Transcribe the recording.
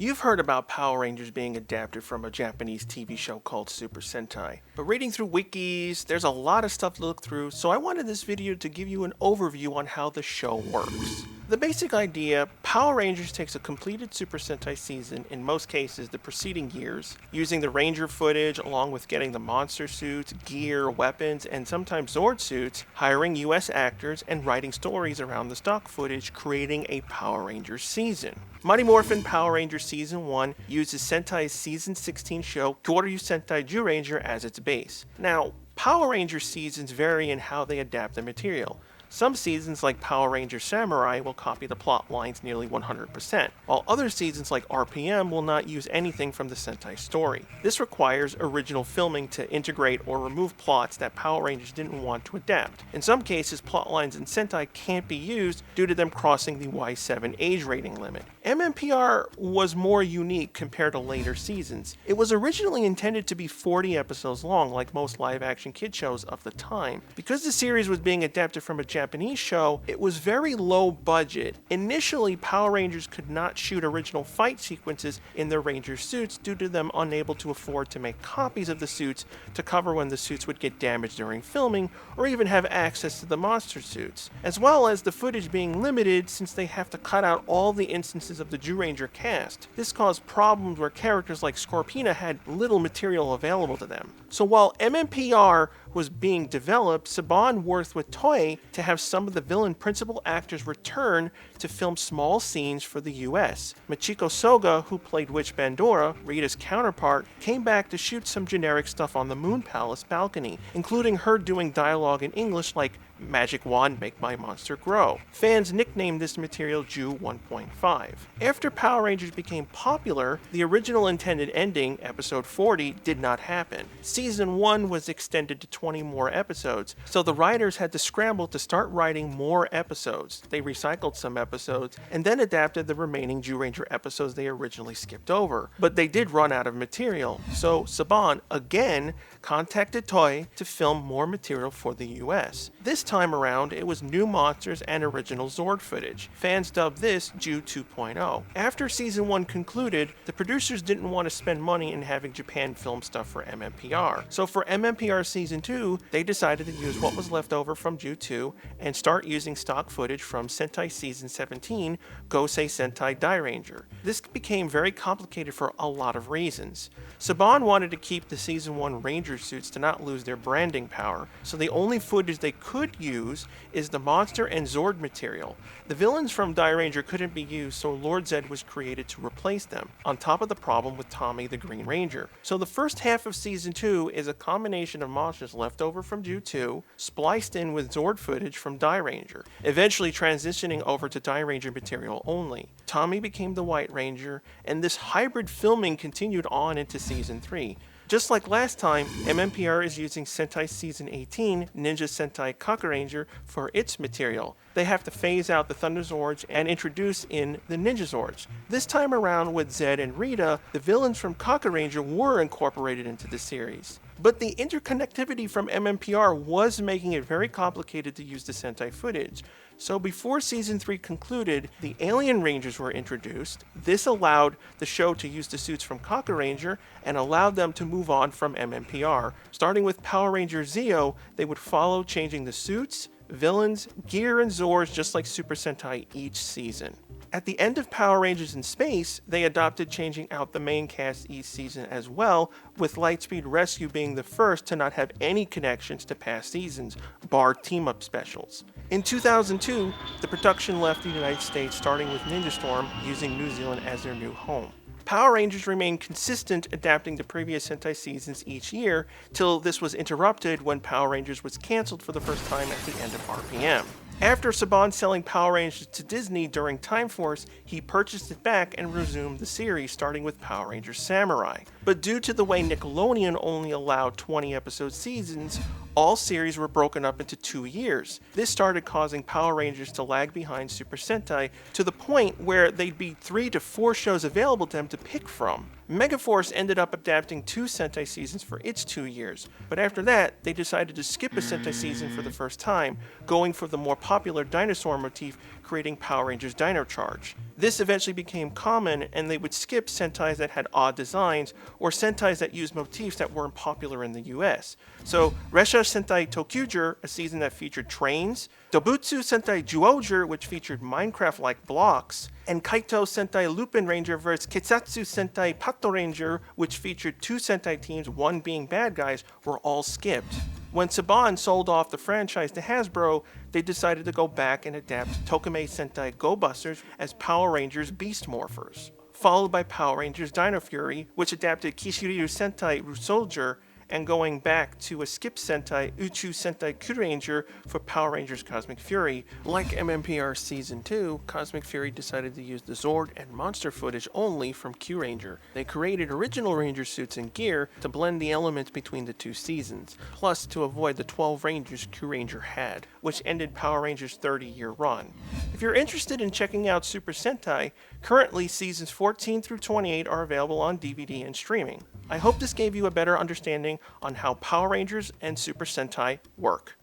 You've heard about Power Rangers being adapted from a Japanese TV show called Super Sentai. But reading through wikis, there's a lot of stuff to look through, so I wanted this video to give you an overview on how the show works. The basic idea, Power Rangers takes a completed Super Sentai season, in most cases the preceding years, using the Ranger footage along with getting the monster suits, gear, weapons, and sometimes Zord suits, hiring US actors, and writing stories around the stock footage, creating a Power Rangers season. Mighty Morphin Power Rangers Season 1 uses Sentai's Season 16 show Kyoryu Sentai Zyuranger as its base. Now, Power Rangers seasons vary in how they adapt the material. Some seasons, like Power Rangers Samurai, will copy the plot lines nearly 100%, while other seasons like RPM will not use anything from the Sentai story. This requires original filming to integrate or remove plots that Power Rangers didn't want to adapt. In some cases, plot lines in Sentai can't be used due to them crossing the Y7 age rating limit. MMPR was more unique compared to later seasons. It was originally intended to be 40 episodes long, like most live-action kid shows of the time. Because the series was being adapted from a Japanese show, it was very low budget. Initially, Power Rangers could not shoot original fight sequences in their Ranger suits due to them unable to afford to make copies of the suits to cover when the suits would get damaged during filming, or even have access to the monster suits, as well as the footage being limited since they have to cut out all the instances of the Zyuranger cast. This caused problems where characters like Scorpina had little material available to them. So while MMPR was being developed, Saban worked with Toei to have some of the villain principal actors return to film small scenes for the US. Machiko Soga, who played Witch Bandora, Rita's counterpart, came back to shoot some generic stuff on the Moon Palace balcony, including her doing dialogue in English like "Magic Wand, make my monster grow." Fans nicknamed this material Ju 1.5. After Power Rangers became popular, the original intended ending, episode 40, did not happen. Season 1 was extended to 20 more episodes, so the writers had to scramble to start writing more episodes. They recycled some episodes, and then adapted the remaining Zyuranger episodes they originally skipped over. But they did run out of material, so Saban, again, contacted Toei to film more material for the US. This time around, it was new monsters and original Zord footage. Fans dubbed this Ju 2.0. After Season 1 concluded, the producers didn't want to spend money in having Japan film stuff for MMPR. So for MMPR Season 2, they decided to use what was left over from Ju 2 and start using stock footage from Sentai Season 17, Gosei Sentai Dairanger. This became very complicated for a lot of reasons. Saban wanted to keep the Season 1 Ranger suits to not lose their branding power, so the only footage they could use is the monster and Zord material. The villains from Dairanger couldn't be used, so Lord Zed was created to replace them, on top of the problem with Tommy the Green Ranger. So the first half of Season 2 is a combination of monsters left over from Ju 2, spliced in with Zord footage from Dairanger, eventually transitioning over to Dairanger material only. Tommy became the White Ranger, and this hybrid filming continued on into Season 3. Just like last time, MMPR is using Sentai Season 18, Ninja Sentai Kakuranger, for its material. They have to phase out the Thunder Zords and introduce in the Ninja Zords. This time around with Zed and Rita, the villains from Kakuranger were incorporated into the series. But the interconnectivity from MMPR was making it very complicated to use the Sentai footage. So before Season 3 concluded, the Alien Rangers were introduced. This allowed the show to use the suits from Kakuranger and allowed them to move on from MMPR. Starting with Power Ranger Zeo, they would follow changing the suits, villains, gear, and Zords just like Super Sentai each season. At the end of Power Rangers in Space, they adopted changing out the main cast each season as well, with Lightspeed Rescue being the first to not have any connections to past seasons, bar team-up specials. In 2002, the production left the United States, starting with Ninja Storm, using New Zealand as their new home. Power Rangers remained consistent, adapting the previous Sentai seasons each year, till this was interrupted when Power Rangers was cancelled for the first time at the end of RPM. After Saban selling Power Rangers to Disney during Time Force, he purchased it back and resumed the series, starting with Power Rangers Samurai. But due to the way Nickelodeon only allowed 20-episode seasons, all series were broken up into 2 years. This started causing Power Rangers to lag behind Super Sentai to the point where they'd be 3 to 4 shows available to them to pick from. Megaforce ended up adapting 2 Sentai seasons for its 2 years, but after that, they decided to skip a Sentai season for the first time, going for the more popular dinosaur motif creating Power Rangers Dino Charge. This eventually became common, and they would skip Sentais that had odd designs or Sentais that used motifs that weren't popular in the US. So, Resha Sentai Tokyuger, a season that featured trains, Dobutsu Sentai Juoger, which featured Minecraft-like blocks, and Kaito Sentai Lupin Ranger vs. Kitsatsu Sentai Pato Ranger, which featured two Sentai teams, one being bad guys, were all skipped. When Saban sold off the franchise to Hasbro, they decided to go back and adapt Tokimei Sentai Go Busters as Power Rangers Beast Morphers, followed by Power Rangers Dino Fury, which adapted Kishiryu Sentai Rusoldier, and going back to a skip Sentai Uchu Sentai Kyuranger for Power Rangers Cosmic Fury. Like MMPR Season 2, Cosmic Fury decided to use the Zord and monster footage only from Kyuranger. They created original Ranger suits and gear to blend the elements between the two seasons, plus to avoid the 12 Rangers Kyuranger had, which ended Power Rangers' 30-year run. If you're interested in checking out Super Sentai, currently seasons 14 through 28 are available on DVD and streaming. I hope this gave you a better understanding on how Power Rangers and Super Sentai work.